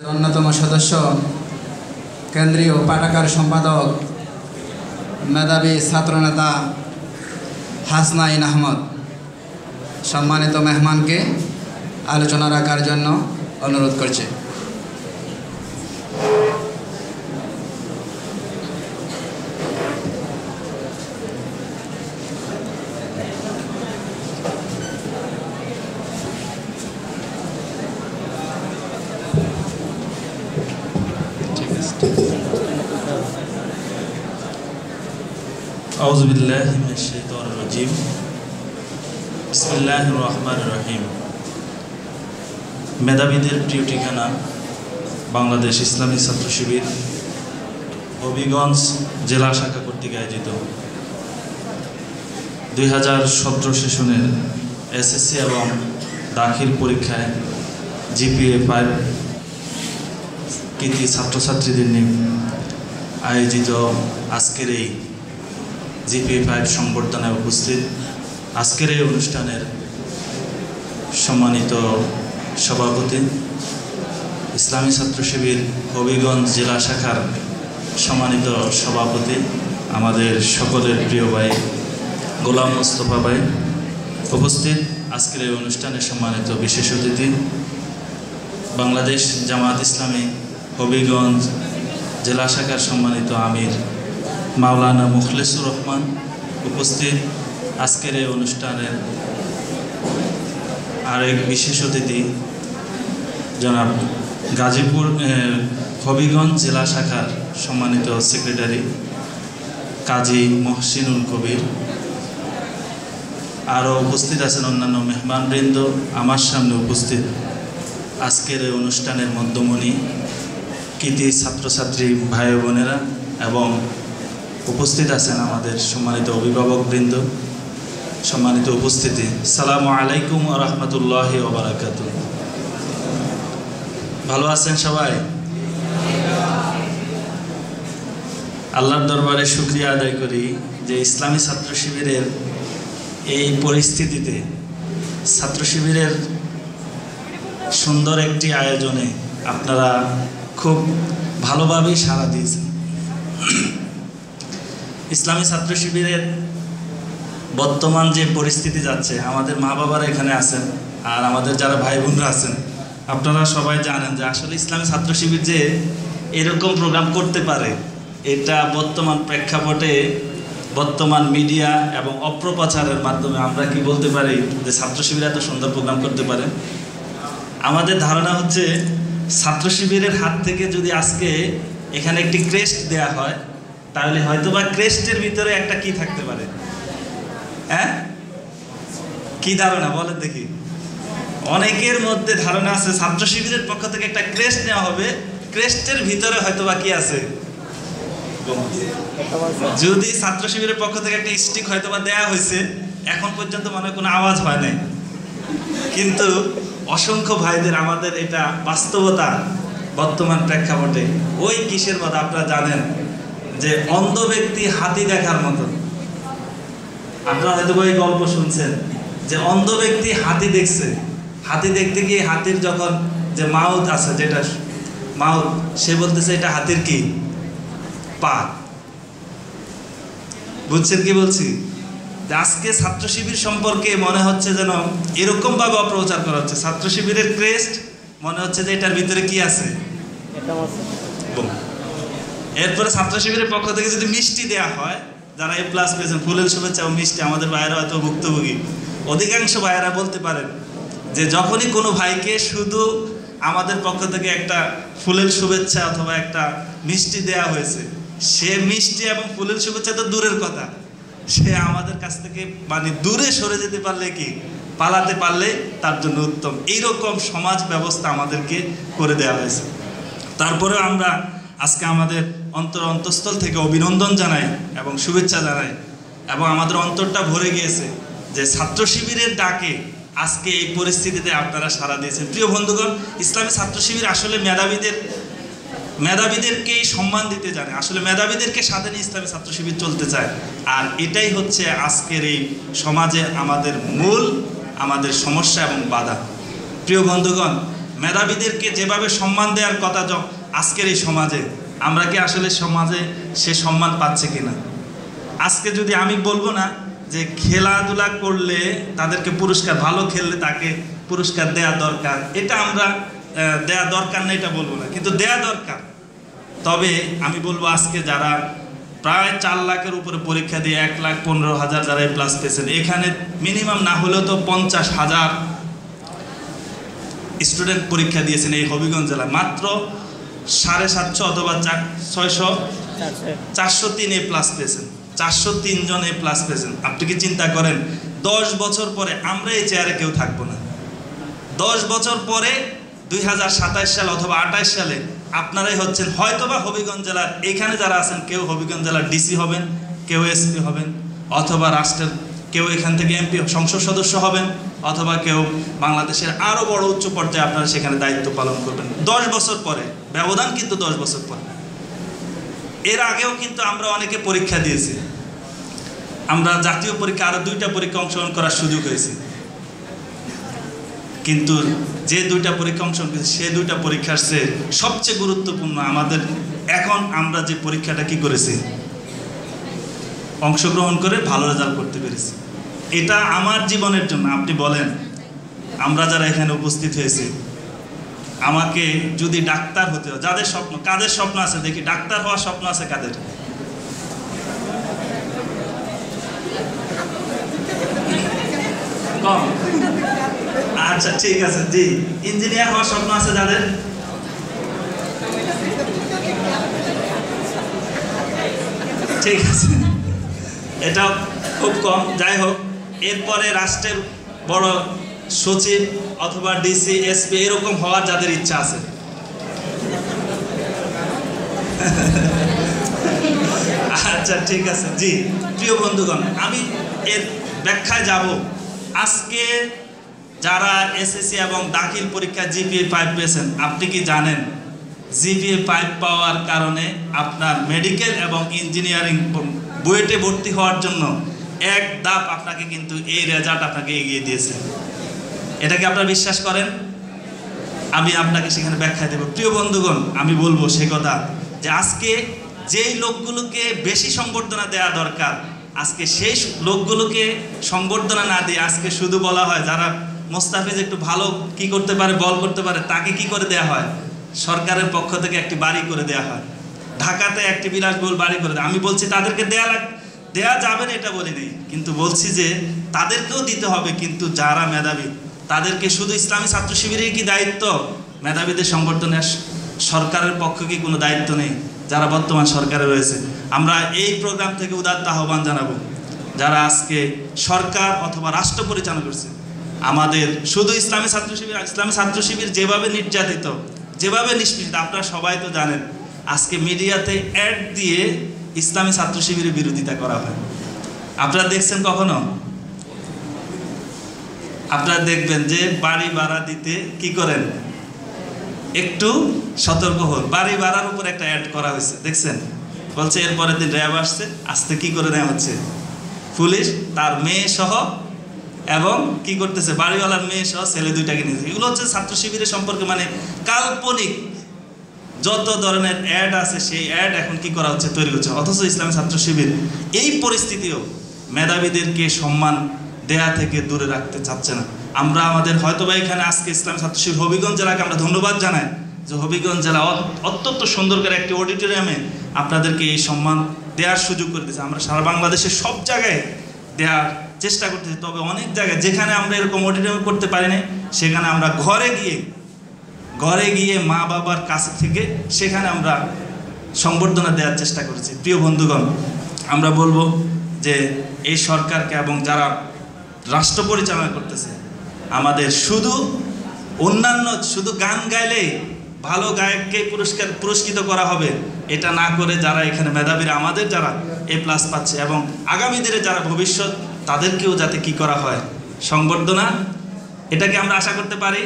অন্যতম সদস্য কেন্দ্রীয় পাঠাগার সম্পাদক মেধাবী ছাত্রনেতা হাসনাইন আহমদ সম্মানিত মেহমানকে আলোচনা রাখার জন্য অনুরোধ করছে। আউযু বিল্লাহি মিনাশ শাইতানির রাজীম। বিসমিল্লাহির রহমানির রহিম। মেধাবীদের প্রিয় ঠিকানা বাংলাদেশ ইসলামী ছাত্র শিবির হবিগঞ্জ জেলা শাখা কর্তৃক আয়োজিত 2017 সেশনের এসএসসি এবং দাখিল পরীক্ষায় জিপিএ 5 কৃতি ছাত্রছাত্রীদের নিয়ে আয়োজিত আজকের এই জিপিএ 5 সংবর্ধনায় উপস্থিত আজকের এই অনুষ্ঠানের সম্মানিত সভাপতি ইসলামী ছাত্র শিবির হবিগঞ্জ জেলা শাখার সম্মানিত সভাপতি আমাদের সকলের প্রিয় ভাই গোলাম মোস্তফা ভাই, উপস্থিত আজকের এই অনুষ্ঠানের সম্মানিত বিশেষ অতিথি বাংলাদেশ জামাত ইসলামী হবিগঞ্জ জেলা শাখার সম্মানিত আমির মাওলানা মুখলেসুর রহমান, উপস্থিত আজকের এই অনুষ্ঠানের আরেক বিশেষ অতিথি জনাব গাজীপুর হবিগঞ্জ জেলা শাখার সম্মানিত সেক্রেটারি কাজী মহসিনুল কবির, আরও উপস্থিত আছেন অন্যান্য মেহমানবৃন্দ। আমার সামনে উপস্থিত আজকের এই অনুষ্ঠানের মধ্যমণি কৃতি ছাত্রছাত্রী ভাই বোনেরা এবং উপস্থিত আছেন আমাদের সম্মানিত অভিভাবকবৃন্দ, সম্মানিত উপস্থিতি, সালামু আলাইকুম ওয়া রাহমাতুল্লাহি ওয়া বারাকাতুহু। ভালো আছেন সবাই? আল্লাহর দরবারে শুকরিয়া আদায় করি যে ইসলামী ছাত্র শিবিরের এই পরিস্থিতিতে ছাত্র শিবিরের সুন্দর একটি আয়োজনে আপনারা খুব ভালোভাবেই সাড়া দিয়েছেন। ইসলামী ছাত্র শিবিরের বর্তমান যে পরিস্থিতি যাচ্ছে, আমাদের মা বাবারা এখানে আছেন আর আমাদের যারা ভাই বোনরা আছেন, আপনারা সবাই জানেন যে আসলে ইসলামী ছাত্র শিবির যে এরকম প্রোগ্রাম করতে পারে, এটা বর্তমান প্রেক্ষাপটে বর্তমান মিডিয়া এবং অপপ্রচারের মাধ্যমে আমরা কি বলতে পারি যে ছাত্র শিবির এত সুন্দর প্রোগ্রাম করতে পারে। আমাদের ধারণা হচ্ছে ছাত্র শিবিরের হাত থেকে যদি আজকে এখানে একটি ক্রেস্ট দেয়া হয় তাহলে হয়তোবা ক্রেস্টের ভিতরে একটা কি থাকতে পারে, হ্যাঁ কি ধারণা বলেন দেখি? অনেকের মধ্যে ধারণা আছে ছাত্র শিবিরের পক্ষ থেকে একটা ক্রেস্ট নেওয়া হবে, ক্রেস্টের ভিতরে হয়তোবা কি আছে। যদি ছাত্র শিবিরের পক্ষ থেকে একটা স্টিক হয়তোবা দেয়া হয়েছে, এখন পর্যন্ত মনে কোনো আওয়াজ হয় নাই, কিন্তু অসংখ্য ভাইদের আমাদের এটা বাস্তবতা বর্তমান প্রেক্ষাপটে। ওই কিসের মতো আপনারা জানেন যে অন্ধ ব্যক্তি হাতি দেখার মতো, আপনারা হয়তো ওই গল্প শুনছেন যে অন্ধ ব্যক্তি হাতি দেখছে, হাতি দেখতে গিয়ে হাতির যখন যে মাউথ আছে, যেটা মাউথ, সে বলতেছে এটা হাতির কি পা। বুঝছেন কি বলছি? আজকে ছাত্র শিবির সম্পর্কে মনে হচ্ছে যেন এরকম ভাবে অপপ্রচার করা হচ্ছে। ছাত্র শিবিরের ক্রেস্ট মনে হচ্ছে যে এটার ভিতরে কি আছে। এরপরে ছাত্র শিবিরের পক্ষ থেকে যদি মিষ্টি দেয়া হয়, যারা এ প্লাস পেয়েছেন, ফুলের শুভেচ্ছা ও মিষ্টি, আমাদের ভাইয়েরা হয়তো ভুক্তভোগী, অধিকাংশ ভাইয়েরা বলতে পারেন যে যখনই কোনো ভাইকে শুধু আমাদের পক্ষ থেকে একটা ফুলের শুভেচ্ছা অথবা একটা মিষ্টি দেয়া হয়েছে, সে মিষ্টি এবং ফুলের শুভেচ্ছা তো দূরের কথা, সে আমাদের কাছ থেকে মানে দূরে সরে যেতে পারলে, কি পালাতে পারলে তার জন্য উত্তম। এইরকম সমাজ ব্যবস্থা আমাদেরকে করে দেওয়া হয়েছে। তারপরে আমরা আজকে আমাদের অন্তঃস্থল থেকে অভিনন্দন জানাই এবং শুভেচ্ছা জানাই, এবং আমাদের অন্তরটা ভরে গিয়েছে যে ছাত্র শিবিরের ডাকে আজকে এই পরিস্থিতিতে আপনারা সাড়া দিয়েছেন। প্রিয় বন্ধুগণ, ইসলামী ছাত্র শিবির আসলে মেধাবীদেরকেই সম্মান দিতে জানে, আসলে মেধাবীদেরকে সাথে নিয়ে ইসলামী ছাত্র শিবির চলতে চায়। আর এটাই হচ্ছে আজকের এই সমাজে আমাদের মূল আমাদের সমস্যা এবং বাধা। প্রিয় বন্ধুগণ, মেধাবীদেরকে যেভাবে সম্মান দেওয়ার কথা আজকের এই সমাজে, আমরা কি আসলে সমাজে সে সম্মান পাচ্ছে কিনা? আজকে যদি আমি বলবো না যে খেলাধুলা করলে তাদেরকে পুরস্কার, ভালো খেললে তাকে পুরস্কার দেয়া দরকার, এটা আমরা দেয়া দরকার না এটা বলবো না, কিন্তু দেয়া দরকার। তবে আমি বলবো আজকে যারা প্রায় 4 লাখের উপরে পরীক্ষা দিয়ে 1,15,000 যারা প্লাস পেয়েছেন, এখানে মিনিমাম না হলেও তো 50,000 স্টুডেন্ট পরীক্ষা দিয়েছেন এই হবিগঞ্জ জেলায়। মাত্র 750 অথবা 403 এ প্লাস পেয়েছেন, 403 জন এ প্লাস পেয়েছেন। আপনি কি চিন্তা করেন 10 বছর পরে আমরা এই চেয়ারে কেউ থাকবো না। 10 বছর পরে 2027 সাল অথবা 28 সালে আপনারাই হচ্ছেন হয়তোবা হবিগঞ্জ জেলার এখানে যারা আছেন, কেউ হবিগঞ্জ জেলার ডিসি হবেন, কেউ এসপি হবেন, অথবা রাষ্ট্রের কেউ এখান থেকে এমপি সংসদ সদস্য হবেন, অথবা কেউ বাংলাদেশের আরও বড় উচ্চ পর্যায়ে আপনারা সেখানে দায়িত্ব পালন করবেন 10 বছর পরে। ব্যবধান কিন্তু 10 বছর পরে। এর আগেও কিন্তু আমরা অনেকে পরীক্ষা দিয়েছি, আমরা জাতীয় পরীক্ষা আরও 2টা পরীক্ষা অংশগ্রহণ করার সুযোগ হয়েছে, কিন্তু যে 2টা পরীক্ষা অংশগ্রহণ করেছি সে 2টা পরীক্ষার চেয়ে সবচেয়ে গুরুত্বপূর্ণ আমাদের এখন আমরা যে পরীক্ষাটা কি করেছি, অংশগ্রহণ করে ভালো রেজাল্ট করতে পেরেছি। এটা আমার জীবনের জন্য, আপনি বলেন আমরা যারা এখানে উপস্থিত হয়েছি, আমাকে যদি ডাক্তার হতে হয়, যাদের স্বপ্ন, কাদের স্বপ্ন আছে দেখি, ডাক্তার হওয়ার স্বপ্ন আছে কাদের? কম। আচ্ছা ঠিক আছে, জি। ইঞ্জিনিয়ার হওয়ার স্বপ্ন আছে যাদের? ঠিক আছে, এটা খুব কম। যাই হোক, এরপরে রাষ্ট্রের বড় সচিব অথবা ডিসি, এসপি এরকম হওয়ার যাদের ইচ্ছা আছে? আচ্ছা ঠিক আছে, জি। প্রিয় বন্ধুগণ, আমি এর ব্যাখ্যায় যাব। আজকে যারা এসএসসি এবং দাখিল পরীক্ষা জিপিএ 5 পেয়েছেন, আপনি কি জানেন জিপিএ 5 পাওয়ার কারণে আপনার মেডিকেল এবং ইঞ্জিনিয়ারিং বুয়েটে ভর্তি হওয়ার জন্য এক ধাপ আপনাকে কিন্তু এই রেজাল্ট আপনাকে এগিয়ে দিয়েছে। এটা কি আপনারা বিশ্বাস করেন? আমি আপনাকে সেখানে ব্যাখ্যা দেব। প্রিয় বন্ধুগণ, আমি বলবো সে কথা যে আজকে যেই লোকগুলোকে বেশি সংবর্ধনা দেওয়া দরকার, আজকে সেই লোকগুলোকে সংবর্ধনা না দিয়ে আজকে শুধু বলা হয় যারা মোস্তাফিজ একটু ভালো কি করতে পারে, বল করতে পারে, তাকে কি করে দেয়া হয়? সরকারের পক্ষ থেকে একটি বাড়ি করে দেয়া হয়, ঢাকাতে একটি বিলাসবহুল বাড়ি করে দেয়। আমি বলছি তাদেরকে দেয়া যাবে না, এটা বলি নেই, কিন্তু বলছি যে তাদেরকেও দিতে হবে। কিন্তু যারা মেধাবী তাদেরকে শুধু ইসলামী ছাত্র শিবিরের কি দায়িত্ব মেধাবীদের সংবর্ধনের? সরকারের পক্ষে কি কোনো দায়িত্ব নেই? যারা বর্তমান সরকারে রয়েছে, আমরা এই প্রোগ্রাম থেকে উদাত্ত আহ্বান জানাবো, যারা আজকে সরকার অথবা রাষ্ট্র পরিচালনা করছে, আমাদের শুধু ইসলামী ছাত্র শিবির যেভাবে নির্যাতিত, যেভাবে নিষ্পেষিত, আপনারা সবাই তো জানেন। আজকে মিডিয়াতে অ্যাড দিয়ে ইসলামী ছাত্র শিবিরের বিরোধিতা করা হয়। আপনারা দেখছেন কখনো? আপনারা দেখবেন যে বাড়ি ভাড়া দিতে কি করেন, একটু সতর্ক হন। বাড়ি ভাড়ার উপর একটা অ্যাড করা হয়েছে, দেখছেন? বলছে এরপরের দিন র্যাব আসতে কি করে নেওয়া হচ্ছে, পুলিশ তার মেয়ে সহ, এবং কি করতেছে, বাড়িওয়ালার মেয়ে সহ ছেলে 2টাকে নিয়েছে। এগুলো হচ্ছে ছাত্র শিবিরের সম্পর্কে মানে কাল্পনিক যত ধরনের অ্যাড আছে, সেই অ্যাড এখন কি করা হচ্ছে, তৈরি হচ্ছে। অথচ ইসলামী ছাত্র শিবির এই পরিস্থিতিও মেধাবীদেরকে সম্মান দেয়া থেকে দূরে রাখতে চাচ্ছে না। আমরা আমাদের হয়তোবা এখানে আজকে ইসলামী ছাত্র শিবির হবিগঞ্জ জেলাকে আমরা ধন্যবাদ জানাই যে হবিগঞ্জ জেলা অত্যন্ত সুন্দর করে একটি অডিটোরিয়ামে আপনাদেরকে এই সম্মান দেওয়ার সুযোগ করে দিয়েছে। আমরা সারা বাংলাদেশের সব জায়গায় দেওয়ার চেষ্টা করতেছি, তবে অনেক জায়গায় যেখানে আমরা এরকম অডিটোরিয়াম করতে পারি না, সেখানে আমরা ঘরে গিয়ে মা বাবার কাছে থেকে সেখানে আমরা সংবর্ধনা দেওয়ার চেষ্টা করেছি। প্রিয় বন্ধুগণ, আমরা বলবো যে এই সরকারকে এবং যারা রাষ্ট্র পরিচালনা করতেছে, আমাদের শুধু গান গাইলেই ভালো গায়ককে পুরস্কৃত করা হবে এটা না করে, যারা এখানে মেধাবীরা আমাদের যারা A+ পাচ্ছে এবং আগামী দিনে যারা ভবিষ্যৎ, তাদেরকেও যাতে কি করা হয়, সংবর্ধনা, এটাকে আমরা আশা করতে পারি।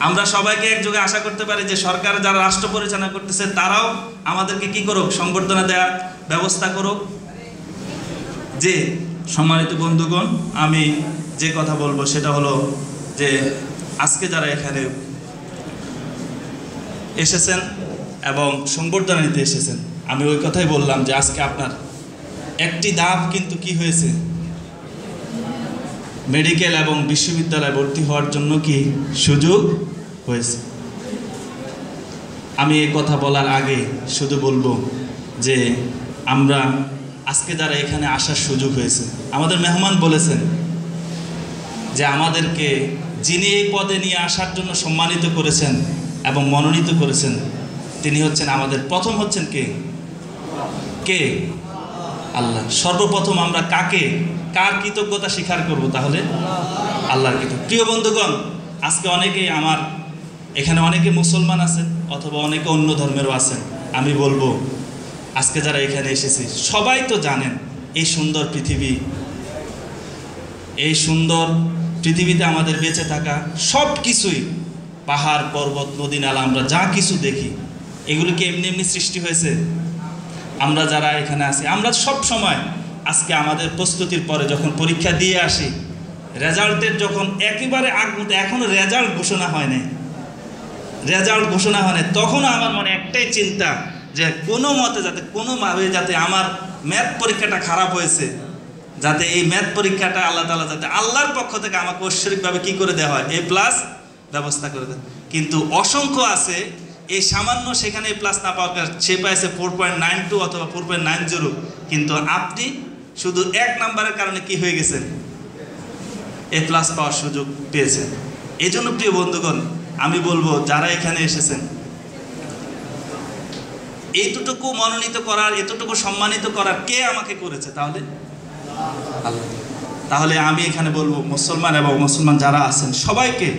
আমরা সবাইকে একযোগে আশা করতে পারি যে সরকার যারা রাষ্ট্র পরিচালনা করতেছে তারাও আমাদেরকে কি করুক, সংবর্ধনা দেওয়ার ব্যবস্থা করুক। যে সম্মানিত বন্ধুগণ, আমি যে কথা বলবো সেটা হলো যে আজকে যারা এখানে এসেছেন এবং সংবর্ধনা নিতে এসেছেন, আমি ওই কথাই বললাম যে আজকে আপনার একটি ধাপ কিন্তু কি হয়েছে, মেডিকেল এবং বিশ্ববিদ্যালয়ে ভর্তি হওয়ার জন্য কি সুযোগ হয়েছে। আমি এই কথা বলার আগে শুধু বলবো যে আমরা আজকে যারা এখানে আসার সুযোগ হয়েছে, আমাদের মেহমান বলেছেন যে আমাদেরকে যিনি এই পদে নিয়ে আসার জন্য সম্মানিত করেছেন এবং মনোনীত করেছেন, তিনি হচ্ছেন আমাদের প্রথম হচ্ছেন কে? আল্লাহ। সর্বপ্রথম আমরা কার কৃতজ্ঞতা স্বীকার করব? তাহলে আল্লাহর কৃতজ্ঞতা। প্রিয় বন্ধুগণ, আজকে অনেকেই আমার এখানে অনেকে মুসলমান আছেন অথবা অনেকে অন্য ধর্মেরও আছেন। আমি বলবো আজকে যারা এখানে এসেছি সবাই তো জানেন এই সুন্দর পৃথিবীতে আমাদের বেঁচে থাকা সব কিছুই, পাহাড় পর্বত নদী নালা, আমরা যা কিছু দেখি এগুলো কি এমনি এমনি সৃষ্টি হয়েছে? আমরা যারা এখানে আছি আমরা সব সময় আজকে আমাদের প্রস্তুতির পরে যখন পরীক্ষা দিয়ে আসি, রেজাল্টের যখন একেবারে এখনো রেজাল্ট ঘোষণা হয় নাই, তখনও আমার মনে একটাই চিন্তা যে কোনো মতে যাতে আমার ম্যাথ পরীক্ষাটা খারাপ হয়েছে, যাতে এই ম্যাথ পরীক্ষাটা আল্লাহ তাআলা যাতে আল্লাহর পক্ষ থেকে আমাকে ঐশ্বরিকভাবে কী করে দেওয়া হয়, A+ ব্যবস্থা করে দেয়। কিন্তু অসংখ্য আছে এই সামান্য সেখানে A+ না পাওয়ার, সে পাইছে 4.92 অথবা 4.90, কিন্তু আপনি শুধু 1 নাম্বারের কারণে কি হয়ে গেছেন, A+ পাওয়ার সুযোগ পেয়েছেন। এই জন্য প্রিয় বন্ধুগণ, আমি বলবো যারা এখানে এসেছেন, এইটুকু মনোনীত করার, এতটুকু সম্মানিত করার কে আমাকে করেছে? তাহলে আল্লাহ। তাহলে আমি এখানে বলবো মুসলমান এবং মুসলমান যারা আছেন সবাইকে,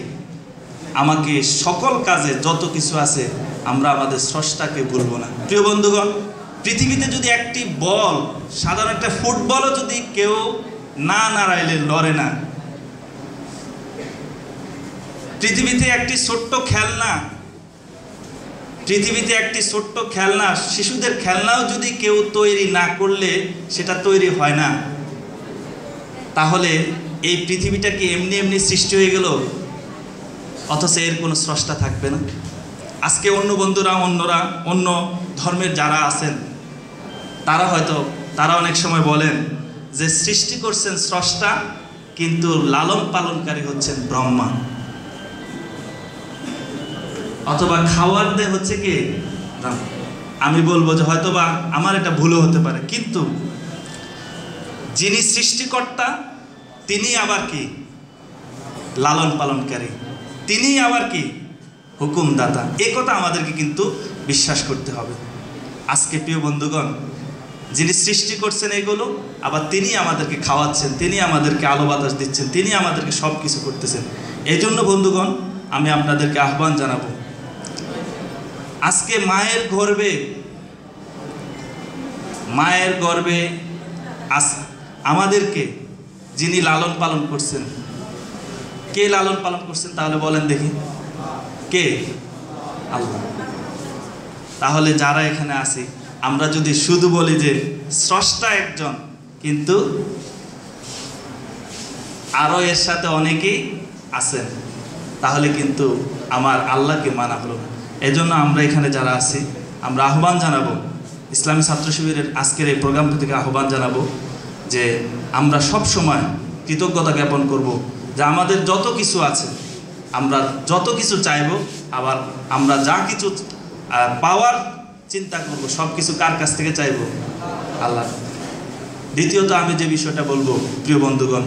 আমাকে সকল কাজে যত কিছু আছে আমরা আমাদের স্রষ্টাকে ভুলবো না। প্রিয় বন্ধুগণ, পৃথিবীতে যদি একটি বল, সাধারণ একটা ফুটবলও যদি কেউ না নাড়াইলে লড়ে না, পৃথিবীতে একটি ছোট্ট খেলনা, শিশুদের খেলনাও যদি কেউ তৈরি না করলে সেটা তৈরি হয় না, তাহলে এই পৃথিবীটা কি এমনি এমনি সৃষ্টি হয়ে গেল, অথচ এর কোনো স্রষ্টা থাকবে না? আজকে অন্য ধর্মের যারা আছেন তারা অনেক সময় বলেন যে সৃষ্টি করছেন স্রষ্টা, কিন্তু লালন পালনকারী হচ্ছেন ব্রহ্মা, অথবা খাওয়ার দেয় হচ্ছে কি রাম। আমি বলবো যে হয়তোবা আমার এটা ভুলও হতে পারে, কিন্তু যিনি সৃষ্টিকর্তা তিনি আবার কি লালন পালনকারী, তিনি আবার কি হুকুমদাতা। এ কথা আমাদেরকে কিন্তু বিশ্বাস করতে হবে। আজকে প্রিয় বন্ধুগণ, যিনি সৃষ্টি করছেন এগুলো, আবার তিনি আমাদেরকে খাওয়াচ্ছেন, তিনি আমাদেরকে আলো বাতাস দিচ্ছেন, তিনি আমাদেরকে সব কিছু করতেছেন। এই জন্য বন্ধুগণ, আমি আপনাদেরকে আহ্বান জানাবো, আজকে মায়ের গর্ভে আমাদেরকে যিনি লালন পালন করছেন, কে লালন পালন করছেন? তাহলে বলেন দেখি, কে? আল্লাহ। তাহলে যারা এখানে আছি আমরা যদি শুধু বলি যে স্রষ্টা একজন, কিন্তু আরও এর সাথে অনেকেই আছেন, তাহলে কিন্তু আমার আল্লাহকে মানা হলো না। এজন্য আমরা এখানে যারা আছি আমরা আহ্বান জানাবো, ইসলামী ছাত্র শিবিরের আজকের এই প্রোগ্রামটি থেকে আহ্বান জানাবো যে আমরা সব সময় কৃতজ্ঞতা জ্ঞাপন করব যে আমাদের যত কিছু আছে, আমরা যত কিছু চাইব, আবার আমরা যা কিছু পাওয়ার চিন্তা করব, সব কিছু কার কাছ থেকে চাইব? আল্লাহ। দ্বিতীয়ত আমি যে বিষয়টা বলবো প্রিয় বন্ধুগণ,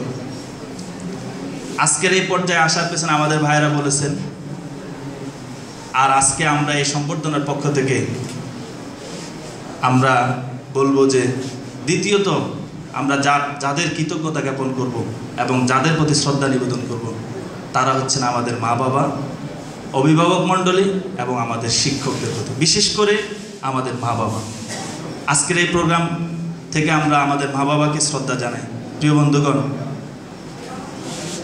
আজকের এই পর্যায়ে আসার পেছনে আমাদের ভাইয়েরা বলেছেন, আর আজকে আমরা এই সম্বর্ধনার পক্ষ থেকে আমরা বলবো যে দ্বিতীয়ত আমরা যাদের কৃতজ্ঞতা জ্ঞাপন করব এবং যাদের প্রতি শ্রদ্ধা নিবেদন করব, তারা হচ্ছেন আমাদের মা বাবা, অভিভাবক মণ্ডলী এবং আমাদের শিক্ষকদের প্রতি, বিশেষ করে আমাদের মা বাবা। আজকের এই প্রোগ্রাম থেকে আমরা আমাদের মা বাবাকে শ্রদ্ধা জানাই। প্রিয় বন্ধুগণ,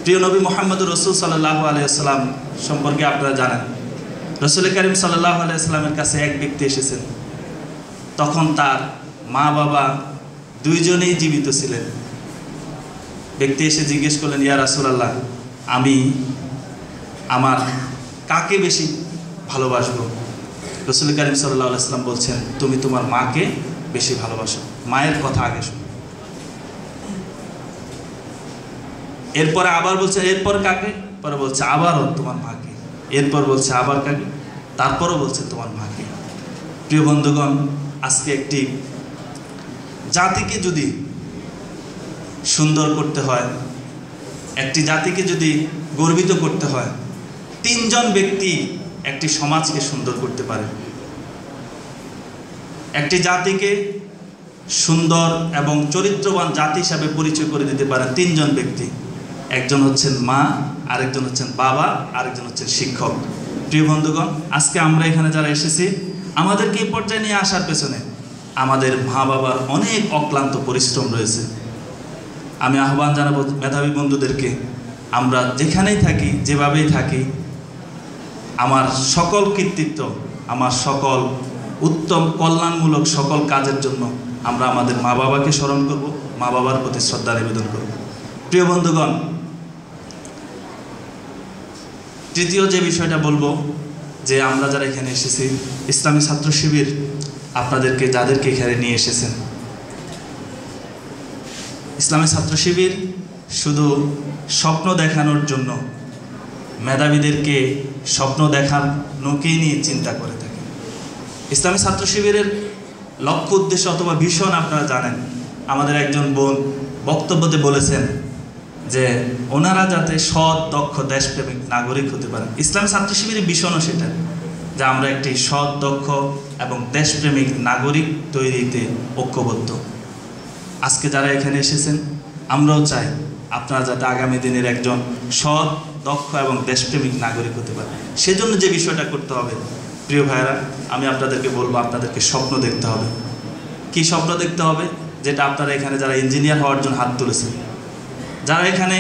প্রিয় নবী মুহাম্মদুর রাসূল সাল্লাল্লাহু আলাইহি ওয়াসাল্লাম সম্পর্কে আপনারা জানেন, রাসূল কারীম সাল্লাল্লাহু আলাইহি ওয়াসাল্লামের কাছে এক ব্যক্তি এসেছেন, তখন তার মা বাবা দুইজনেই জীবিত ছিলেন। ব্যক্তি এসে জিজ্ঞেস করলেন, ইয়া রাসূলুল্লাহ, আমার কাকে বেশি ভালোবাসবো? রাসূল কারীম সাল্লাল্লাহু আলাইহি ওয়াসাল্লাম বলছেন, তুমি তোমার মাকে বেশি ভালোবাসো, মায়ের কথা আগে শোনো। এরপরে আবার বলছে, এরপর কাকে? পরে বলছে আবারও তোমার মাকে, এরপর বলছে আবার কাকে, তারপরও বলছে তোমার মাকে। প্রিয় বন্ধুগণ, আজকে একটি জাতিকে যদি সুন্দর করতে হয়, একটি জাতিকে যদি গর্বিত করতে হয়, তিনজন ব্যক্তি একটি সমাজকে সুন্দর করতে পারে। একটি জাতিকে সুন্দর এবং চরিত্রবান জাতি হিসাবে পরিচয় করে দিতে পারেন তিনজন ব্যক্তি। একজন হচ্ছেন মা, আরেকজন হচ্ছেন বাবা, আরেকজন হচ্ছেন শিক্ষক। প্রিয় বন্ধুগণ, আজকে আমরা এখানে যারা এসেছি, আমাদেরকে এই পর্যায়ে নিয়ে আসার পেছনে আমাদের মা বাবার অনেক অক্লান্ত পরিশ্রম রয়েছে। আমি আহ্বান জানাবো মেধাবী বন্ধুদেরকে, আমরা যেখানেই থাকি, যেভাবেই থাকি, আমার সকল কৃতিত্ব, আমার সকল উত্তম কল্যাণমূলক সকল কাজের জন্য আমরা আমাদের মা বাবাকে স্মরণ করব, মা বাবার প্রতি শ্রদ্ধা নিবেদন করব। প্রিয় বন্ধুগণ, তৃতীয় যে বিষয়টা বলবো, যে আমরা যারা এখানে এসেছি, ইসলামী ছাত্র শিবির আপনাদেরকে যাদেরকে এখানে নিয়ে এসেছেন, ইসলামী ছাত্র শিবির শুধু স্বপ্ন দেখানোর জন্য, মেধাবীদেরকে স্বপ্ন দেখানোকেই নিয়ে চিন্তা করে থাকে। ইসলামী ছাত্র শিবিরের লক্ষ্য উদ্দেশ্য অথবা ভীষণ আপনারা জানেন। আমাদের একজন বোন বক্তব্যতে বলেছেন যে ওনারা যাতে সৎ, দক্ষ, দেশপ্রেমিক নাগরিক হতে পারেন। ইসলামী ছাত্র শিবিরের ভীষণও সেটা, যে আমরা একটি সৎ, দক্ষ এবং দেশপ্রেমিক নাগরিক তৈরিতে ঐক্যবদ্ধ। আজকে যারা এখানে এসেছেন, আমরাও চাই আপনারা যাতে আগামী দিনের একজন সৎ, দক্ষ এবং দেশপ্রেমিক নাগরিক হতে পারেন। সেজন্য যে বিষয়টা করতে হবে, প্রিয় ভাইয়েরা, আমি আপনাদেরকে বলবো, আপনাদেরকে স্বপ্ন দেখতে হবে। কি স্বপ্ন দেখতে হবে? যেটা আপনারা এখানে যারা ইঞ্জিনিয়ার হওয়ার জন্য হাত তুলেছেন, যারা এখানে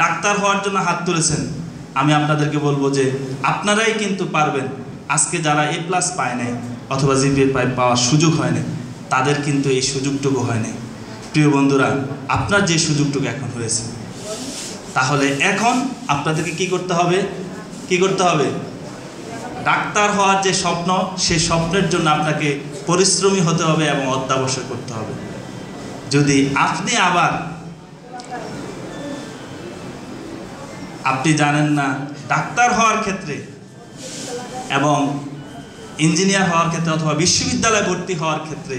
ডাক্তার হওয়ার জন্য হাত তুলেছেন, আমি আপনাদেরকে বলবো যে আপনারাই কিন্তু পারবেন। আজকে যারা A+ পায় নাই অথবা GPA পাওয়ার সুযোগ হয় না, তাদের কিন্তু এই সুযোগটুকু হয় নাই। প্রিয় বন্ধুরা, আপনার যে সুযোগটুকু এখন হয়েছে, তাহলে এখন আপনাদেরকে কি করতে হবে? কি করতে হবে? ডাক্তার হওয়ার যে স্বপ্ন, সেই স্বপ্নের জন্য আপনাকে পরিশ্রমী হতে হবে এবং অধ্যাবসায় করতে হবে। যদি আপনি জানেন না ডাক্তার হওয়ার ক্ষেত্রে এবং ইঞ্জিনিয়ার হওয়ার ক্ষেত্রে অথবা বিশ্ববিদ্যালয়ে ভর্তি হওয়ার ক্ষেত্রে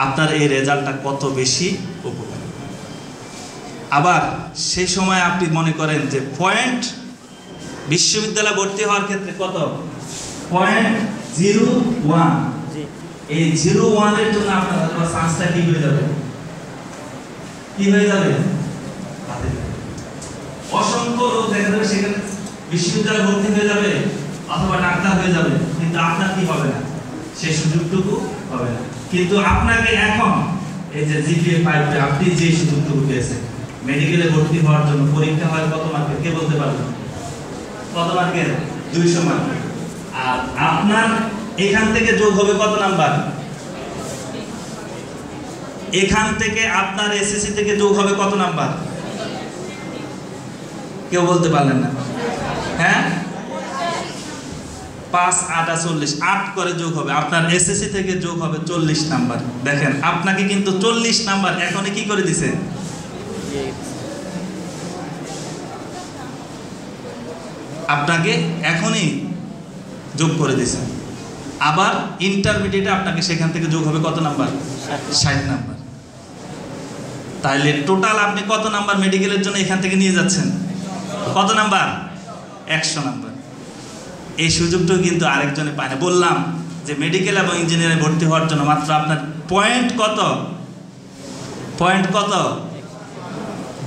আপনার এই রেজাল্টটা কত বেশি উপকারী। আবার সেই সময় আপনি মনে করেন যে পয়েন্ট বিশ্ববিদ্যালয়ে ভর্তি হওয়ার ক্ষেত্রে কত? 0.01। এই 0.1 এর জন্য আপনার চান্সটা কি হয়ে যাবে? কি হয়ে যাবে? অসংখ্য লোক দেখা যাবে সেখানে বিশ্ববিদ্যালয়ে ভর্তি হয়ে যাবে অথবা ডাক্তার হয়ে যাবে, কিন্তু আপনার কি হবে না? সেই সুযোগটুকু হবে না। কিন্তু আপনাকে এখন এই যে GPA 5 আপনি যে সুযোগটুকু পেয়েছেন, মেডিকেলে ভর্তি হওয়ার জন্য পরীক্ষা হয় কত মার্কের? কে বলতে পারবে? কত মার্কের? 200 মার্কের। আর আপনার এখান থেকে যোগ হবে কত নাম্বার? এখান থেকে আপনার SSC থেকে যোগ হবে কত নাম্বার? কেউ বলতে পারলেন না? হ্যাঁ, 5 8 40, 8 করে যোগ হবে। আপনার SSC থেকে যোগ হবে 40 নাম্বার। দেখেন, আপনাকে কিন্তু 40 নাম্বার এখনই কি করে দিছে? আপনাকে এখনই যোগ করে দিছে। আবার ইন্টারমিডিয়েটে আপনাকে সেখান থেকে যোগ হবে কত নাম্বার? 60 নাম্বার। তাহলে টোটাল আপনি কত নাম্বার মেডিকেলের জন্য এখান থেকে নিয়ে যাচ্ছেন? কত নাম্বার? 100 নাম্বার। এই সুযোগটাও কিন্তু আরেকজনে পায় না। বললাম যে মেডিকেল এবং ইঞ্জিনিয়ারিং ভর্তি হওয়ার জন্য মাত্র আপনার পয়েন্ট কত?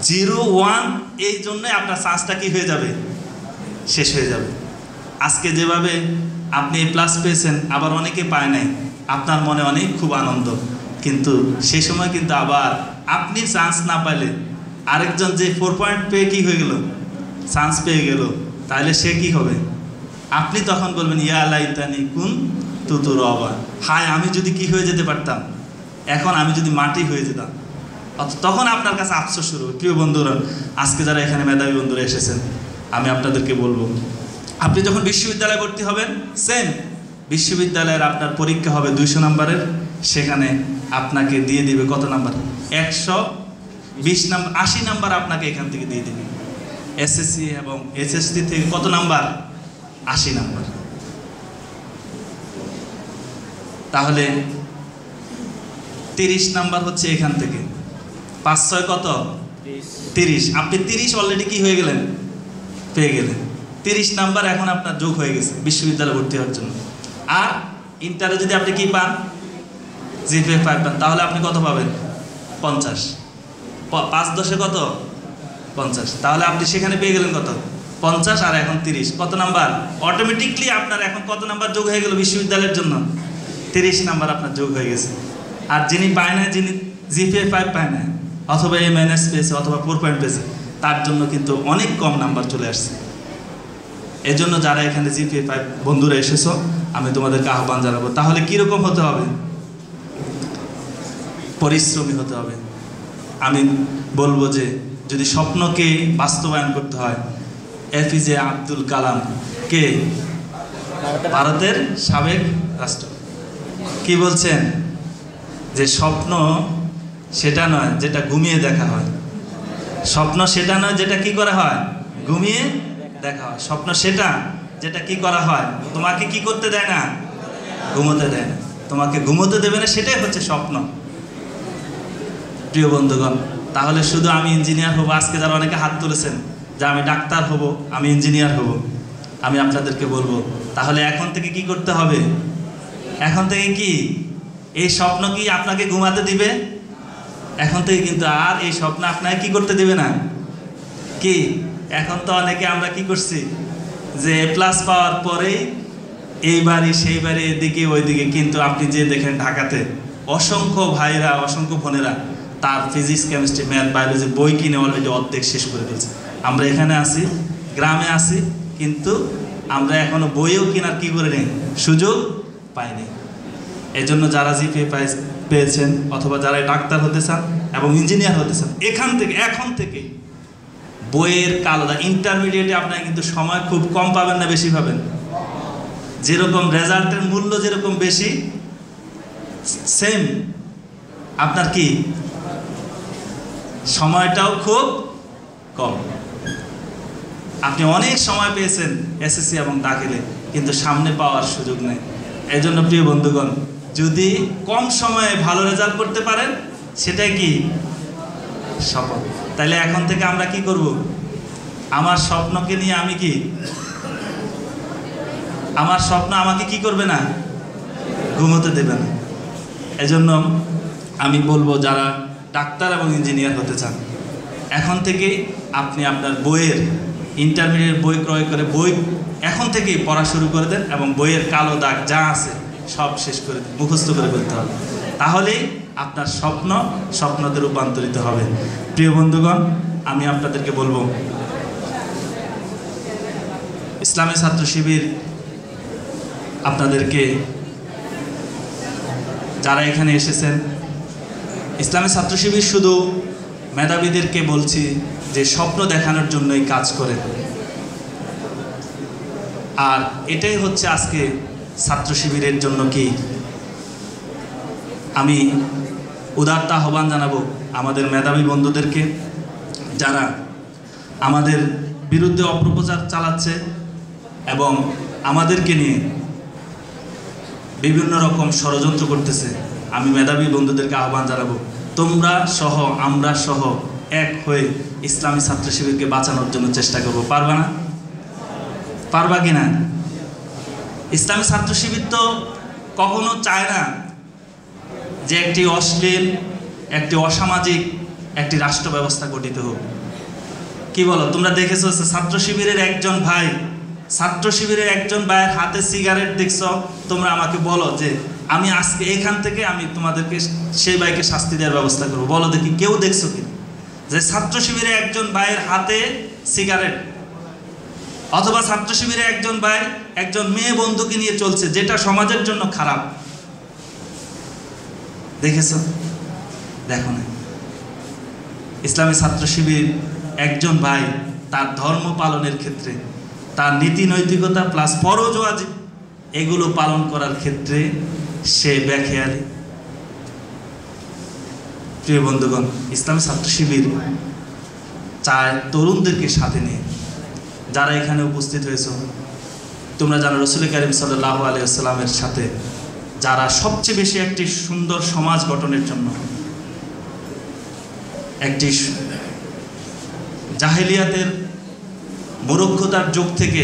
0.1। এই জন্যই আপনার চান্সটা কি হয়ে যাবে? শেষ হয়ে যাবে। আজকে যেভাবে আপনি A+ পেয়েছেন, আবার অনেকে পায় নাই, আপনার মনে অনেক খুব আনন্দ, কিন্তু সেই সময় কিন্তু আবার আপনি চান্স না পাইলে আরেকজন যে 4 পয়েন্ট পেয়ে কি হয়ে গেল? চান্স পেয়ে গেল, তাহলে সে কি হবে? আপনি তখন বলবেন, ইয়া লাইতানি কুনতু তুরাবা, হায় আমি যদি কি হয়ে যেতে পারতাম, এখন আমি যদি মাটি হয়ে যেতাম। তখন আপনার কাছে আফসোস শুরু হবে। প্রিয় বন্ধুরা, আজকে যারা এখানে মেধাবী বন্ধুরা এসেছেন, আমি আপনাদেরকে বলবো, আপনি যখন বিশ্ববিদ্যালয়ে ভর্তি হবেন, সেম বিশ্ববিদ্যালয়ের আপনার পরীক্ষা হবে 200 নম্বরের, সেখানে আপনাকে দিয়ে দিবে কত নাম্বার? 120 নাম্বার, 80 নাম্বার আপনাকে এখান থেকে দিয়ে দিবে। এসএসসি এবং এইচএসসি থেকে কত নাম্বার? 80 নাম্বার। তাহলে 30 নাম্বার হচ্ছে এখান থেকে, 5-6 কত? 30। আপনি 30 অলরেডি কি হয়ে গেলেন? পেয়ে গেলেন। 30 নাম্বার এখন আপনার যোগ হয়ে গেছে বিশ্ববিদ্যালয়ে ভর্তি হওয়ার জন্য। আর ইন্টারে যদি আপনি কি পান? জিপিএ 5 পান, তাহলে আপনি কত পাবেন? 50। 5-10 কত? 50। তাহলে আপনি সেখানে পেয়ে গেলেন কত? 50। আর এখন 30, কত নাম্বার? অটোমেটিকলি আপনার এখন কত নাম্বার যোগ হয়ে গেল বিশ্ববিদ্যালয়ের জন্য? 30 নাম্বার আপনার যোগ হয়ে গেছে। আর যিনি পায় না, যিনি জিপিএ 5 পায় না, অথবা A- পেয়েছে অথবা 4 পয়েন্ট পেয়েছে, তার জন্য কিন্তু অনেক কম নাম্বার চলে আসছে। এজন্য যারা এখানে জিপিএ 5 বন্ধুরা এসেছো, আমি তোমাদেরকে আহ্বান জানাবো, তাহলে কীরকম হতে হবে? পরিশ্রমী হতে হবে। আমি বলবো যে যদি স্বপ্নকে বাস্তবায়ন করতে হয়, এপিজে আব্দুল কালাম কে? ভারতের সাবেক রাষ্ট্র, কি বলছেন? যে স্বপ্ন সেটা নয় যেটা ঘুমিয়ে দেখা হয়, স্বপ্ন সেটা নয় যেটা কি করা হয়? ঘুমিয়ে দেখা হয়। স্বপ্ন সেটা যেটা কি করা হয়? তোমাকে কি করতে দেয় না? ঘুমোতে দেয় না। তোমাকে ঘুমোতে দেবে না, সেটাই হচ্ছে স্বপ্ন। প্রিয় বন্ধুগণ, তাহলে শুধু আমি ইঞ্জিনিয়ার হব, আজকে যারা অনেকে হাত তুলেছেন যে আমি ডাক্তার হব, আমি ইঞ্জিনিয়ার হব, আমি আপনাদেরকে বলবো তাহলে এখন থেকে কি করতে হবে? এখন থেকে কি এই স্বপ্ন কি আপনাকে ঘুমাতে দিবে? এখন থেকে কিন্তু আর এই স্বপ্ন আপনাকে কি করতে দিবে না। কি এখন তো অনেকে আমরা কি করছি যে A+ পাওয়ার পরেই এই বাড়ি সেই বাড়ি এদিকে ওইদিকে, কিন্তু আপনি যে দেখেন ঢাকাতে অসংখ্য ভাইরা অসংখ্য বোনেরা তার ফিজিক্স কেমিস্ট্রি ম্যাথ বায়োলজি বই কিনে অলরেডি অর্ধেক শেষ করে ফেলছে। আমরা এখানে আসি, গ্রামে আসি, কিন্তু আমরা এখনো বইও কেনার কি করে নেই, সুযোগ পাইনি। এই জন্য যারা জিপিএ পেয়েছেন অথবা যারা ডাক্তার হতে চান এবং ইঞ্জিনিয়ার হতে চান, এখন থেকে বইয়ের কালো ইন্টারমিডিয়েটে আপনার কিন্তু সময় খুব কম পাবেন না, বেশি পাবেন। যেরকম রেজাল্টের মূল্য যেরকম বেশি, সেম আপনার কি সময়টাও খুব কম। আপনি অনেক সময় পেয়েছেন এসএসসি এবং দাখিলে, কিন্তু সামনে পাওয়ার সুযোগ নেই। এই জন্য প্রিয় বন্ধুগণ, যদি কম সময়ে ভালো রেজাল্ট করতে পারেন, সেটাই কি সফল। তাইলে এখন থেকে আমরা কি করব? আমার স্বপ্নকে নিয়ে আমি কি, আমার স্বপ্ন আমাকে কি করবে না, ঘুমোতে দেবে না। এজন্য আমি বলবো যারা ডাক্তার এবং ইঞ্জিনিয়ার হতে চান, এখন থেকে আপনি আপনার বইয়ের ইন্টারমিডিয়েট বই ক্রয় করে বই এখন থেকেই পড়া শুরু করে দেন এবং বইয়ের কালো দাগ যা আছে সব শেষ করে মুখস্থ করে ফেলতে হবে। তাহলেই আপনার স্বপ্নতে রূপান্তরিত হবে। প্রিয় বন্ধুগণ, আমি আপনাদেরকে বলবো ইসলামী ছাত্র শিবির আপনাদেরকে যারা এখানে এসেছেন, ইসলামী ছাত্র শিবির শুধু মেধাবীদেরকে বলছি যে স্বপ্ন দেখানোর জন্যই কাজ করেন। আর এটাই হচ্ছে আজকে ছাত্র শিবিরের জন্য কি আমি উদাত্ত আহ্বান জানাবো আমাদের মেধাবী বন্ধুদেরকে, যারা আমাদের বিরুদ্ধে অপপ্রচার চালাচ্ছে এবং আমাদেরকে নিয়ে বিভিন্ন রকম ষড়যন্ত্র করতেছে। আমি মেধাবী বন্ধুদেরকে আহ্বান জানাবো, তোমরা সহ আমরা সহ এক হয়ে ইসলামী ছাত্র শিবিরকে বাঁচানোর জন্য চেষ্টা করব। পারবা না? পারবা কি না? ইসলামী ছাত্র শিবির তো কখনো চায় না যে একটি অশ্লীল, একটি অসামাজিক একটি রাষ্ট্র ব্যবস্থা গঠিত হোক। কি বলো? তোমরা দেখেছো ছাত্র শিবিরের একজন ভাইয়ের হাতে সিগারেট দেখছো, তোমরা আমাকে বলো যে আমি আজকে এখান থেকে আমি তোমাদেরকে সেই ভাইকে শাস্তি দেওয়ার ব্যবস্থা করবো। বলো দেখি কেউ দেখছো কি যে ছাত্র শিবিরের একজন ভাইয়ের হাতে সিগারেট, অথবা ছাত্র শিবিরের একজন ভাই একজন মেয়ে বন্ধুকে নিয়ে চলছে, যেটা সমাজের জন্য খারাপ? দেখেছো? দেখো না। ইসলামী ছাত্র শিবির একজন ভাই তার ধর্ম পালনের ক্ষেত্রে, তার নীতি নৈতিকতা প্লাস ফরজ ওয়াজিব এগুলো পালন করার ক্ষেত্রে সে বেখেয়ালি। প্রিয় বন্ধুগণ, ইসলামী ছাত্র শিবির চায় তরুণদেরকে সাথে নিয়ে, যারা এখানে উপস্থিত হয়েছে, তোমরা জানো রসুল করিম সাল্লাল্লাহু আলাইহি ওয়াসাল্লামের সাথে যারা সবচেয়ে বেশি একটি সুন্দর সমাজ গঠনের জন্য, একটি জাহেলিয়াতের মূর্খতার যুগ থেকে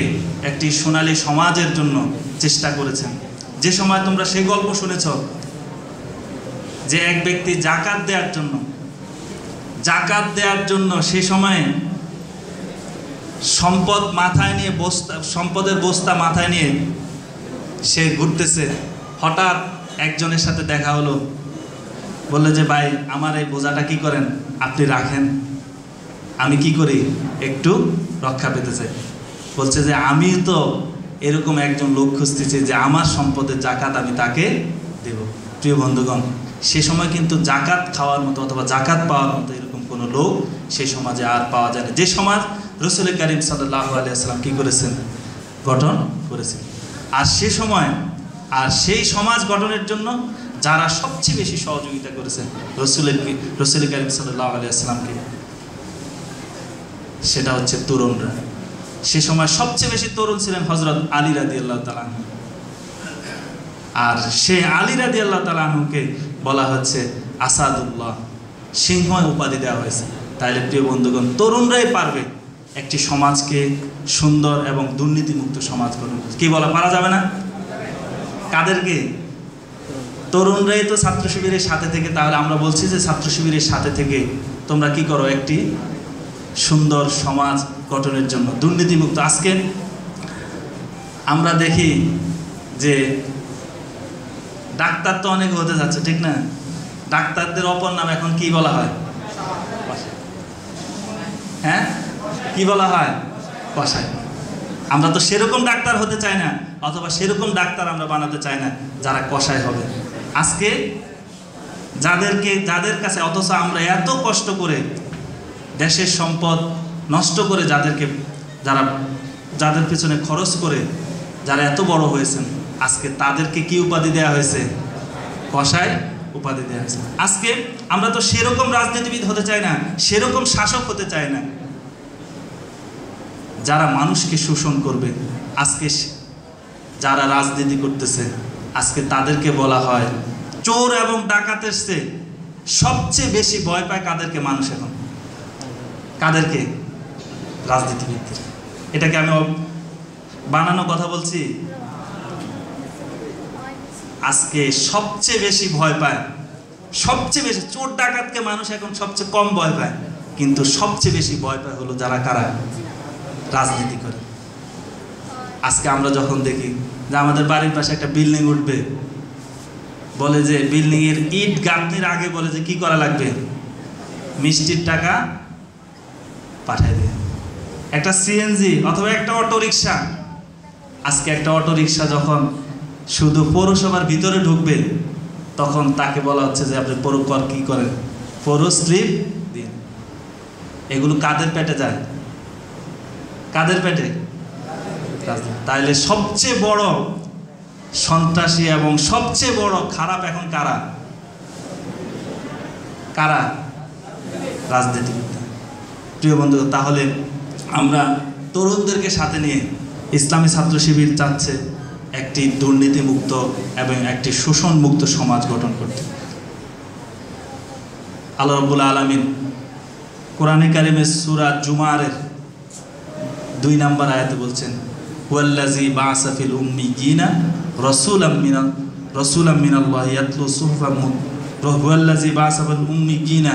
একটি সোনালী সমাজের জন্য চেষ্টা করেছেন। যে সময় তোমরা সেই গল্প শুনেছ যে এক ব্যক্তি জাকাত দেওয়ার জন্য সে সময়ে সম্পদের বস্তা মাথায় নিয়ে সে ঘুরতেছে। হঠাৎ একজনের সাথে দেখা হলো, বললে যে ভাই আমার এই বোঝাটা কি করেন, আপনি রাখেন, আমি কি করি একটু রক্ষা পেতে চাই। বলছে যে আমি তো এরকম একজন লোক খুঁজতেছি যে আমার সম্পদের জাকাত আমি তাকে দেব। প্রিয় বন্ধুগণ, সে সময় কিন্তু জাকাত খাওয়ার মতো অথবা জাকাত পাওয়ার মতো এরকম কোনো লোক সেই সমাজে আর পাওয়া যায় না, যে সমাজ রসুল করিম সাল্লাল্লাহু আলাইহি ওয়াসাল্লাম কি করেছেন, গঠন করেছেন। আর সেই সমাজ গঠনের জন্য যারা সবচেয়ে বেশি সহযোগিতা করেছেন রসুল করিম সাল্লাল্লাহু আলাইহি ওয়াসাল্লামকে, সেটা হচ্ছে তরুণরা। সে সময় সবচেয়ে বেশি তরুণ ছিলেন হযরত আলী রাদিয়াল্লাহু তাআলা আনহু। আর সে আলী রাদিয়াল্লাহু তাআলা আনহুকে বলা হচ্ছে আসাদুল্লাহ, সিংহ উপাধি দেওয়া হয়েছে। তাইলে প্রিয় বন্ধুগণ, তরুণরাই পারবে একটি সমাজকে সুন্দর এবং দুর্নীতিমুক্ত সমাজ গঠন। কি বলা পারা যাবে না? কাদেরকে? তরুণরাই তো ছাত্র শিবিরের সাথে থেকে। তাহলে আমরা বলছি যে ছাত্র শিবিরের সাথে থেকে তোমরা কি করো, একটি সুন্দর সমাজ গঠনের জন্য, দুর্নীতিমুক্ত। আজকে আমরা দেখি যে ডাক্তার তো অনেক হতে যাচ্ছে, ঠিক না? ডাক্তারদের অপর নাম এখন কি বলা হয়? হ্যাঁ, কি বলা হয়? কসাই। আমরা তো সেরকম ডাক্তার হতে চাই না, অথবা সেরকম ডাক্তার আমরা বানাতে চাই না যারা কসাই হবে। আজকে যাদের কাছে, অথচ আমরা এত কষ্ট করে দেশের সম্পদ নষ্ট করে যাদের পেছনে খরচ করে যারা এত বড় হয়েছেন, আজকে তাদেরকে কি উপাধি দেওয়া হয়েছে? কসাই উপাধি দেওয়া হয়েছে। আজকে আমরা তো সেরকম রাজনীতিবিদ হতে চাই না, সেরকম শাসক হতে চাই না যারা মানুষকে শোষণ করবে। আজকে যারা রাজনীতি করতেছে, আজকে তাদেরকে বলা হয় চোর এবং ডাকাতের চেয়ে সবচেয়ে বেশি ভয় পায় কাদেরকে মানুষ এখন? কাদেরকে? রাজনীতিবিদদের। এটাকে আমি বানানো কথা বলছি? আজকে সবচেয়ে বেশি ভয় পায়, সবচেয়ে বেশি চোর ডাকাতকে মানুষ এখন সবচেয়ে কম ভয় পায়, কিন্তু সবচেয়ে বেশি ভয় পায় হলো যারা কারা রাজনীতি করে। আজকে আমরা যখন দেখি যে আমাদের বাড়ির পাশে একটা বিল্ডিং উঠবে, বলে যে বিল্ডিং এর ইট গাঁথনির আগে বলে যে কি করা লাগবে, মিষ্টির টাকা পাঠায় দেয়। একটা সিএনজি অথবা একটা অটোরিকশা, আজকে একটা অটোরিকশা যখন শুধু পৌরসভার ভিতরে ঢুকবে, তখন তাকে বলা হচ্ছে যে আপনি পৌরকর কি করেন, পৌর স্লিপ দিন। এগুলো কাদের পেটে যায়? কাদের পেটে? তাইলে সবচেয়ে বড় সন্ত্রাসী এবং সবচেয়ে বড় খারাপ এখন কারা? কারা? রাজনীতিবিদ। প্রিয় বন্ধু, তাহলে আমরা তরুণদেরকে সাথে নিয়ে ইসলামী ছাত্র শিবির চাচ্ছে একটি দুর্নীতিমুক্ত এবং একটি শোষণমুক্ত সমাজ গঠন করতে। আল্লাহ রাব্বুল আলামিন কোরআনে কারিমের সূরা জুমারের 2 নম্বর আয়াতে বলছেন, ওয়াল্লাযী বা'সা ফিল উম্মিয়িনা রাসূলাম মিনাল্লাহি ইয়াতলু সুহুফান ওয়াল্লাযী বা'সা ফিল উম্মিয়িনা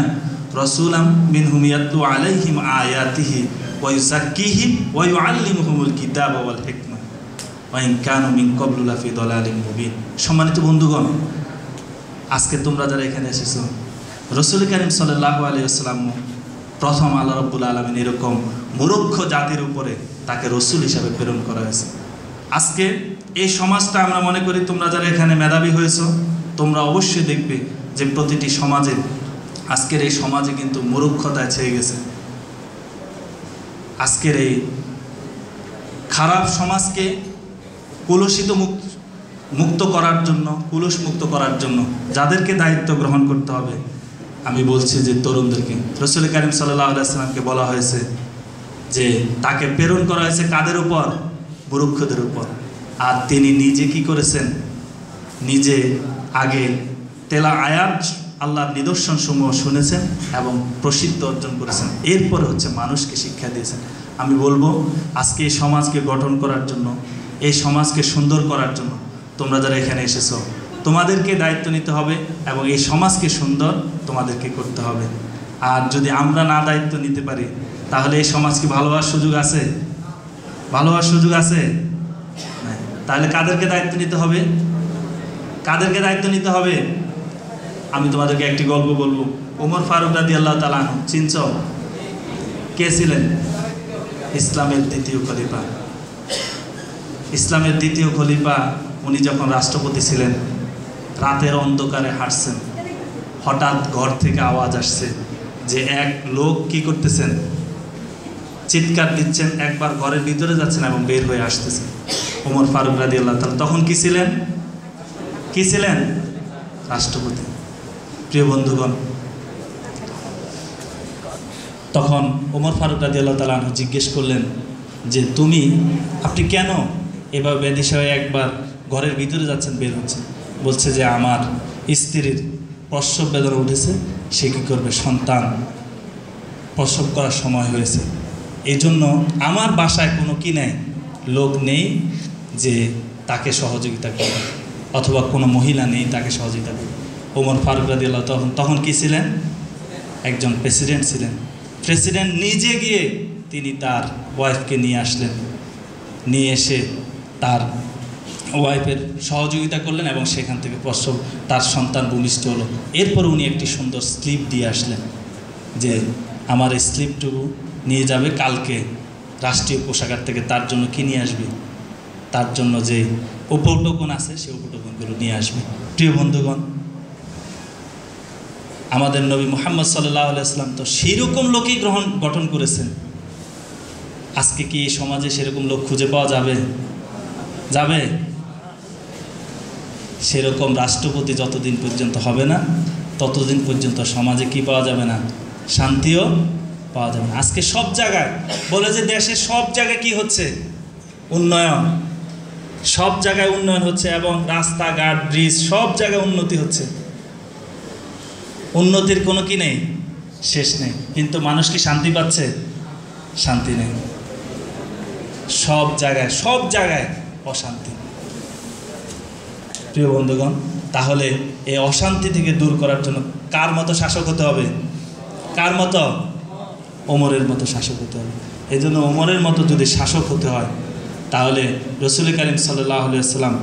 রাসূলাম মিনহুম ইয়াতলু আলাইহিম আয়াতিহি ওয়া ইউযাক্কিহিম ওয়া ইউআল্লিমুহুমুল কিতাবা ওয়াল হিকমা ওয়া ইন কানু মিন ক্বাবলু লাফি দালালিন মুবিন। সম্মানিত বন্ধুগণ, আজকে তোমরা যারা এখানে এসেছো, রাসূল কারীম সাল্লাল্লাহু আলাইহি ওয়াসাল্লাম প্রথম আল্লাহ রাব্বুল আলামিন এরকম মূর্খ জাতির উপরে তাকে রসুল হিসাবে প্রেরণ করা হয়েছে। আজকে এই সমাজটা আমরা মনে করি, তোমরা যারা এখানে মেধাবী হয়েছো, তোমরা অবশ্যই দেখবে যে প্রতিটি সমাজে, আজকের এই সমাজে কিন্তু মূর্খতায় ছেয়ে গেছে। আজকের এই খারাপ সমাজকে কলুষিত মুক্ত করার জন্য, কলুষ মুক্ত করার জন্য যাদেরকে দায়িত্ব গ্রহণ করতে হবে, আমি বলছি যে তরুণদেরকে। রাসূল কারীম সাল্লাল্লাহু আলাইহি ওয়াসাল্লামকে বলা হয়েছে যে তাকে প্রেরণ করা হয়েছে কাদের উপর? বুরুক্ষদের উপর। আর তিনি নিজে কি করেছেন? নিজে আগে তেলা আয়াত আল্লাহর নিদর্শন সমূহ শুনেছেন এবং প্রসিদ্ধ অর্জন করেছেন, এরপরে হচ্ছে মানুষকে শিক্ষা দিয়েছেন। আমি বলবো আজকে এই সমাজকে গঠন করার জন্য, এই সমাজকে সুন্দর করার জন্য তোমরা যারা এখানে এসেছো, তোমাদেরকে দায়িত্ব নিতে হবে এবং এই সমাজকে সুন্দর তোমাদেরকে করতে হবে। আর যদি আমরা না দায়িত্ব নিতে পারি তাহলে এই সমাজ কি ভালো হওয়ার সুযোগ আছে? ভালো হওয়ার সুযোগ আছে? তাহলে কাদেরকে দায়িত্ব নিতে হবে? কাদেরকে দায়িত্ব নিতে হবে? আমি তোমাদেরকে একটি গল্প বলবো। ওমর ফারুক রাদিয়াল্লাহু তাআলা আনহু, চিনছ? কে ছিলেন? ইসলামের দ্বিতীয় খলিফা। ইসলামের দ্বিতীয় খলিফা উনি যখন রাষ্ট্রপতি ছিলেন, রাতের অন্ধকারে হাঁটছেন, হঠাৎ ঘর থেকে আওয়াজ আসছে যে এক লোক কি করতেছেন? চিৎকার দিচ্ছেন, একবার ঘরের ভিতরে যাচ্ছেন এবং বের হয়ে আসতেছেন। ওমর ফারুক রাদিয়াল্লাহু তাআলা তখন কি ছিলেন? কি ছিলেন? রাষ্ট্রপতি। প্রিয় বন্ধুগণ, তখন ওমর ফারুক রাদিয়াল্লাহু তাআলা আনহু জিজ্ঞেস করলেন যে আপনি কেন এবার বেদিশা হয়ে একবার ঘরের ভিতরে যাচ্ছেন, বের হচ্ছেন? বলছে যে আমার স্ত্রীর প্রসব বেদনা উঠেছে, সে কী করবে, সন্তান প্রসব করার সময় হয়েছে, এই জন্য আমার বাসায় কোনো কি নেই, লোক নেই যে তাকে সহযোগিতা করবে, অথবা কোনো মহিলা নেই তাকে সহযোগিতা করবে। ওমর ফারুক রাদিয়াল্লাহু তখন কি ছিলেন? একজন প্রেসিডেন্ট ছিলেন। প্রেসিডেন্ট নিজে গিয়ে তিনি তার ওয়াইফকে নিয়ে আসলেন, নিয়ে এসে তার ওয়াইফের সহযোগিতা করলেন এবং সেখান থেকে প্রসব, তার সন্তান ভূমিষ্ঠ হলো। এরপর উনি একটি সুন্দর স্লিপ দিয়ে আসলেন যে আমার এই স্লিপটুকু নিয়ে যাবে কালকে রাষ্ট্রীয় কোষাগার থেকে, তার জন্য কি নিয়ে আসবে, তার জন্য যে উপটোকন আছে সেই উপটোকনগুলো নিয়ে আসবে। প্রিয় বন্ধুগণ, আমাদের নবী মুহাম্মদ সাল্লাল্লাহু আলাইহি ওয়াসাল্লাম তো সেরকম লোকই গঠন করেছেন। আজকে কি সমাজে সেরকম লোক খুঁজে পাওয়া যাবে? যাবে? সেরকম রাষ্ট্রপতি যতদিন পর্যন্ত হবে না ততদিন পর্যন্ত সমাজে কি পাওয়া যাবে না? শান্তিও পাওয়া যাবে না। আজকে সব জায়গায় বলে যে দেশে সব জায়গায় কি হচ্ছে? উন্নয়ন। সব জায়গায় উন্নয়ন হচ্ছে এবং রাস্তাঘাট, ব্রিজ, সব জায়গায় উন্নতি হচ্ছে। উন্নতির কোনো কি নেই, শেষ নেই। কিন্তু মানুষ কি শান্তি পাচ্ছে? শান্তি নেই। সব জায়গায় অশান্তি। প্রিয় বন্ধুগণ, তাহলে এই অশান্তি থেকে দূর করার জন্য কার মতো শাসক হতে হবে? কার মতো? ওমরের মতো শাসক হতে হবে। এই জন্য ওমরের মতো যদি শাসক হতে হয় তাহলে রাসূল কারীম সাল্লাল্লাহু আলাইহি ওয়াসাল্লাম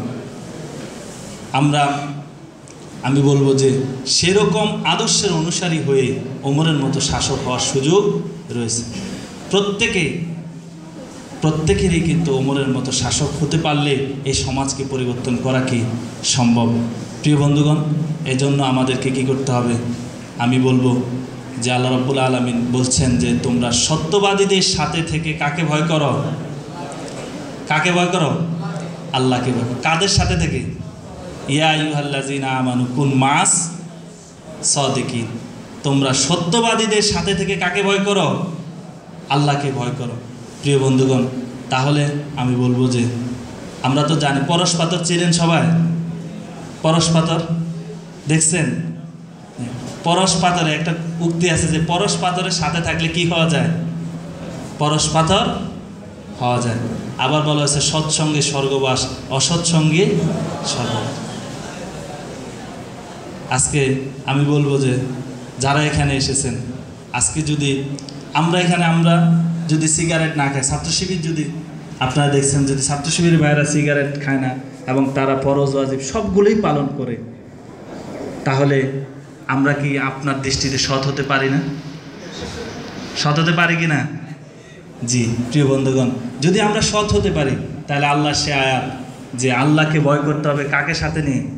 আমি বলবো যে সেরকম আদর্শের অনুসারী হয়ে ওমরের মতো শাসক হওয়ার সুযোগ রয়েছে। প্রত্যেকেরই কিন্তু ওমরের মতো শাসক হতে পারলে এই সমাজকে পরিবর্তন করা কি সম্ভব। প্রিয় বন্ধুগণ, এই জন্য আমাদেরকে কি করতে হবে? আমি বলবো যে আল্লাহ রাব্বুল আলামিন বলছেন যে তোমরা সত্যবাদীদের সাথে থেকে কাকে ভয় করো? কাকে ভয় করো? আল্লাহকে ভয়। কাদের সাথে থেকে? ইয়া আইয়ুহাল্লাযীনা আমানু কুন মাস সাদিকিন। তোমরা সত্যবাদীদের সাথে থেকে কাকে ভয় করো? আল্লাহকে ভয় করো। প্রিয় বন্ধুগণ, তাহলে আমি বলবো যে আমরা তো জানি পরশ পাথর চিনেন সবাই? পরশ পাথর দেখছেন? পরশ পাথরে একটা উক্তি আছে যে পরশ পাথরের সাথে থাকলে কি হওয়া যায়? পরশ পাথর হওয়া যায়। আবার বলা হয়েছে সৎসঙ্গে স্বর্গবাস, অসৎসঙ্গে স্বর্গবাস। আজকে আমি বলবো যে যারা এখানে এসেছেন, আজকে যদি আমরা যদি সিগারেট না খাই, ছাত্র শিবির যদি আপনারা দেখছেন যদি ছাত্র শিবিরের ভাইয়েরা সিগারেট খায় না এবং তারা ফরজ ওয়াজিব সবগুলোই পালন করে, তাহলে আমরা কি আপনার দৃষ্টিতে সৎ হতে পারি না? সৎ হতে পারি কি না? জি প্রিয় বন্ধুগণ, যদি আমরা সৎ হতে পারি তাহলে আল্লাহ সে আয়াত যে আল্লাহকে ভয় করতে হবে কাকে সাথে নিয়ে?